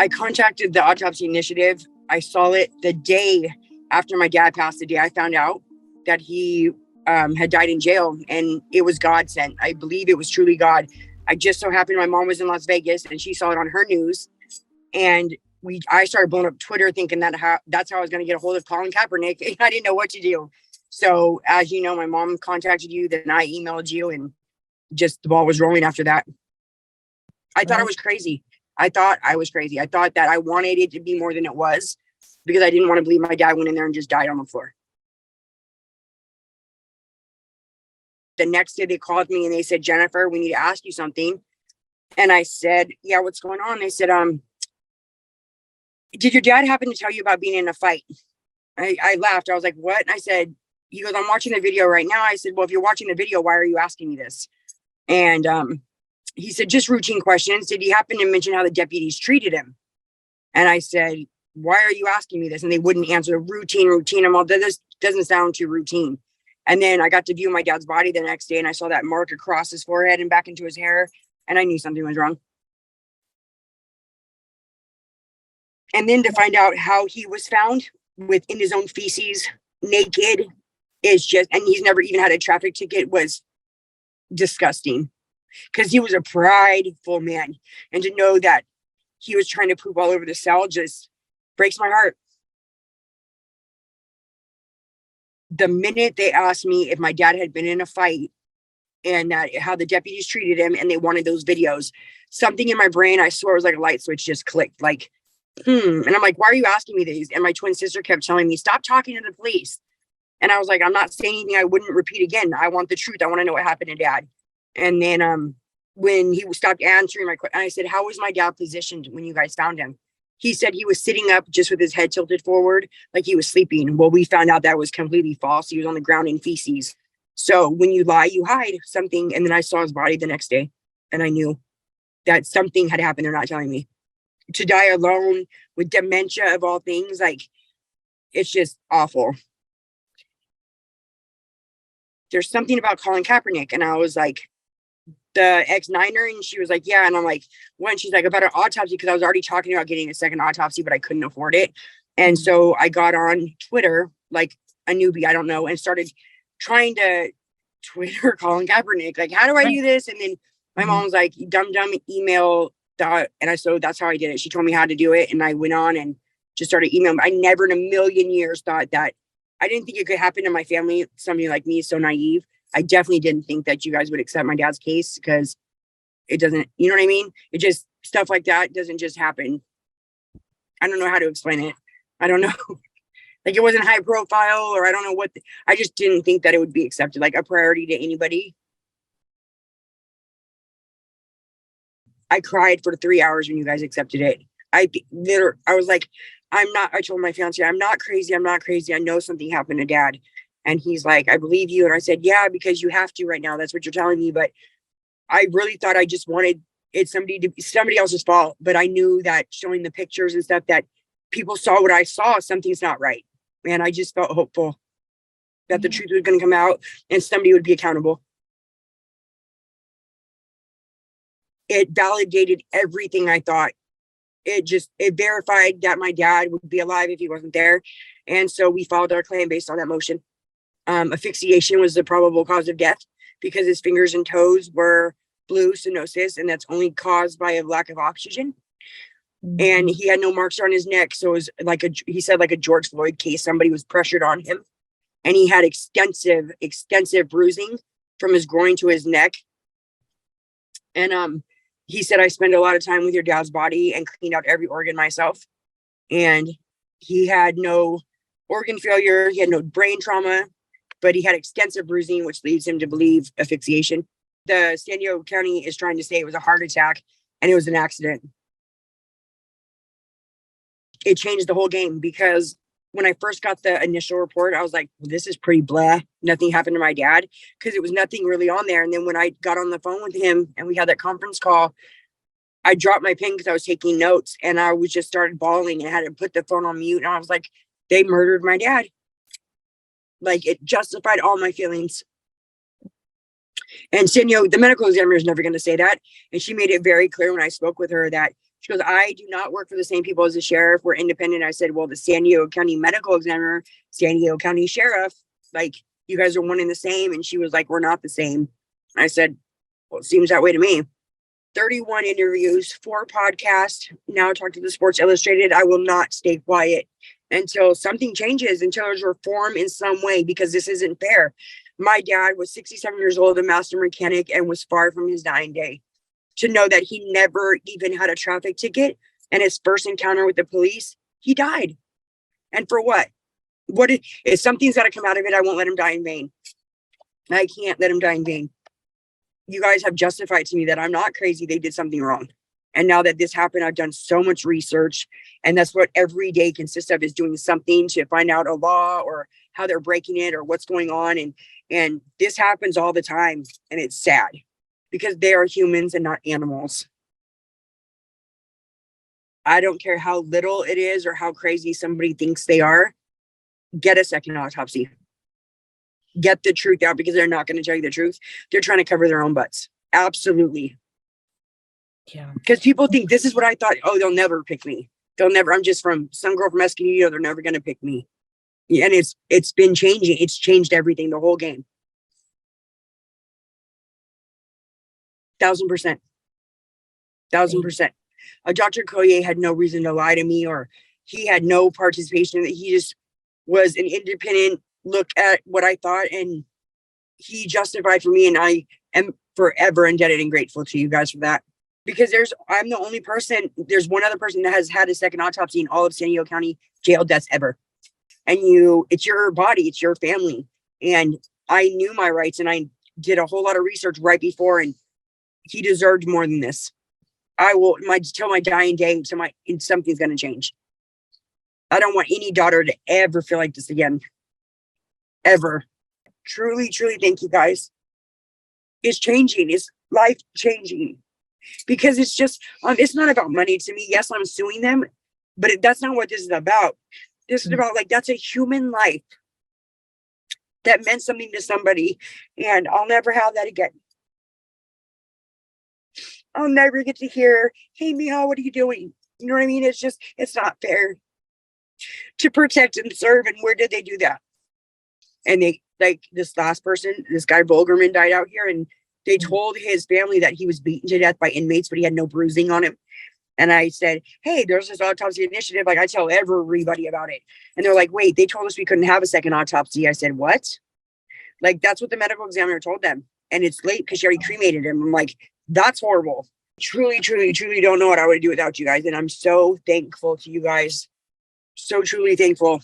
I contacted the Autopsy Initiative. I saw it the day after my dad passed. The day I found out that he had died in jail, and it was God sent. I believe it was truly God. I just so happened my mom was in Las Vegas and she saw it on her news, and I started blowing up Twitter thinking that's how I was going to get a hold of Colin Kaepernick. And I didn't know what to do. So as you know, my mom contacted you, then I emailed you, and just the ball was rolling after that. I thought I was crazy. I thought that I wanted it to be more than it was, because I didn't want to believe my dad went in there and just died on the floor. The next day they called me and they said, Jennifer, we need to ask you something. And I said, yeah, what's going on? They said, did your dad happen to tell you about being in a fight? I laughed. I was like, what? And I said, he goes, I'm watching the video right now. I said, well, if you're watching the video, why are you asking me this? And he said, just routine questions. Did he happen to mention how the deputies treated him? And I said, why are you asking me this? And they wouldn't answer. Routine. I'm all, this doesn't sound too routine. And then I got to view my dad's body the next day, and I saw that mark across his forehead and back into his hair, and I knew something was wrong. And then to find out how he was found within his own feces, naked, is just, and he's never even had a traffic ticket, was disgusting, because he was a prideful man. And to know that he was trying to poop all over the cell just breaks my heart. The minute they asked me if my dad had been in a fight and how the deputies treated him, and they wanted those videos, something in my brain, I swear it was like a light switch, just clicked, like, And I'm like, why are you asking me these? And my twin sister kept telling me, stop talking to the police. And I was like, I'm not saying anything I wouldn't repeat again. I want the truth. I want to know what happened to dad. And then when he stopped answering my question, I said, how was my dad positioned when you guys found him? He said he was sitting up just with his head tilted forward, like he was sleeping. Well, we found out that was completely false. He was on the ground in feces. So when you lie, you hide something. And then I saw his body the next day, and I knew that something had happened. They're not telling me. To die alone with dementia, of all things, like, it's just awful. There's something about Colin Kaepernick. And I was like, the ex-Niner, and she was like, yeah. And I'm like, when? She's like, about an autopsy, because I was already talking about getting a second autopsy, but I couldn't afford it. And so I got on Twitter like a newbie, I don't know, and started trying to Twitter Colin Kaepernick, like, how do I do this? And then my mom was like, dumb email that. And so that's how I did it. She told me how to do it, and I went on and just started emailing. I never in a million years thought that, I didn't think it could happen to my family. Somebody like me is so naive. I definitely didn't think that you guys would accept my dad's case, because it doesn't, you know what I mean? It just, stuff like that doesn't just happen. I don't know how to explain it. I don't know. Like, it wasn't high profile, or I don't know what, I just didn't think that it would be accepted, like a priority to anybody. I cried for 3 hours when you guys accepted it. I was like, I told my fiance, I'm not crazy. I know something happened to dad. And he's like, I believe you. And I said, yeah, because you have to right now. That's what you're telling me. But I really thought I just wanted it somebody else's fault. But I knew that showing the pictures and stuff, that people saw what I saw, something's not right. And I just felt hopeful that the truth was going to come out and somebody would be accountable. It validated everything I thought. It verified that my dad would be alive if he wasn't there. And so we filed our claim based on that motion. Asphyxiation was the probable cause of death, because his fingers and toes were blue stenosis, and that's only caused by a lack of oxygen. And he had no marks on his neck. So it was like he said, like a George Floyd case. Somebody was pressured on him, and he had extensive bruising from his groin to his neck. And he said, I spent a lot of time with your dad's body and cleaned out every organ myself. And he had no organ failure. He had no brain trauma, but he had extensive bruising, which leads him to believe asphyxiation. The San Diego County is trying to say it was a heart attack and it was an accident. It changed the whole game, because when I first got the initial report, I was like, well, this is pretty blah. Nothing happened to my dad, because it was nothing really on there. And then when I got on the phone with him and we had that conference call, I dropped my pen because I was taking notes, and I was just started bawling and had to put the phone on mute. And I was like, they murdered my dad. Like, it justified all my feelings. And Senyo, the medical examiner, is never going to say that. And she made it very clear when I spoke with her that She goes, I do not work for the same people as the sheriff. We're independent. I said, well, the San Diego County medical examiner, San Diego County sheriff, like, you guys are one and the same. And she was like, we're not the same. I said, well, it seems that way to me. 31 interviews, 4 podcasts. Now I talk to the Sports Illustrated. I will not stay quiet until something changes, until there's reform in some way, because this isn't fair. My dad was 67 years old, a master mechanic, and was far from his dying day. To know that he never even had a traffic ticket, and his first encounter with the police, he died. And for what? If something's got to come out of it, I won't let him die in vain. I can't let him die in vain. You guys have justified to me that I'm not crazy. They did something wrong. And now that this happened, I've done so much research. And that's what every day consists of, is doing something to find out a law or how they're breaking it or what's going on. And this happens all the time. And it's sad because they are humans and not animals. I don't care how little it is or how crazy somebody thinks they are. Get a second autopsy. Get the truth out, because they're not going to tell you the truth. They're trying to cover their own butts. Absolutely. Yeah. Because people think this is what I thought. Oh, they'll never pick me. I'm just from some girl from Escondido. They're never going to pick me. And it's been changing. It's changed everything, the whole game. 1,000%. 1,000%. Dr. Collier had no reason to lie to me, or he had no participation in it. He just was an independent look at what I thought, and he justified for me. And I am forever indebted and grateful to you guys for that, because I'm the only person, there's one other person that has had a second autopsy in all of San Diego County jail deaths ever. And it's your body, it's your family. And I knew my rights, and I did a whole lot of research right before, and he deserved more than this. I will, till my dying day, something's going to change. I don't want any daughter to ever feel like this again. Ever. Truly, truly, thank you guys. It's changing. It's life changing. Because it's just, it's not about money to me. Yes, I'm suing them, but that's not what this is about. This is about, like, that's a human life that meant something to somebody, and I'll never have that again. I'll never get to hear, hey, Mija, what are you doing? You know what I mean? It's not fair to protect and serve. And where did they do that? And they, like, this last person, this guy Volgerman, died out here, and they told his family that he was beaten to death by inmates, but he had no bruising on him. And I said, hey, there's this autopsy initiative. Like, I tell everybody about it. And they're like, wait, they told us we couldn't have a second autopsy. I said, what? Like, that's what the medical examiner told them. And it's late because she already cremated him. I'm like, that's horrible. Truly, truly, truly don't know what I would do without you guys. And I'm so thankful to you guys. So truly thankful.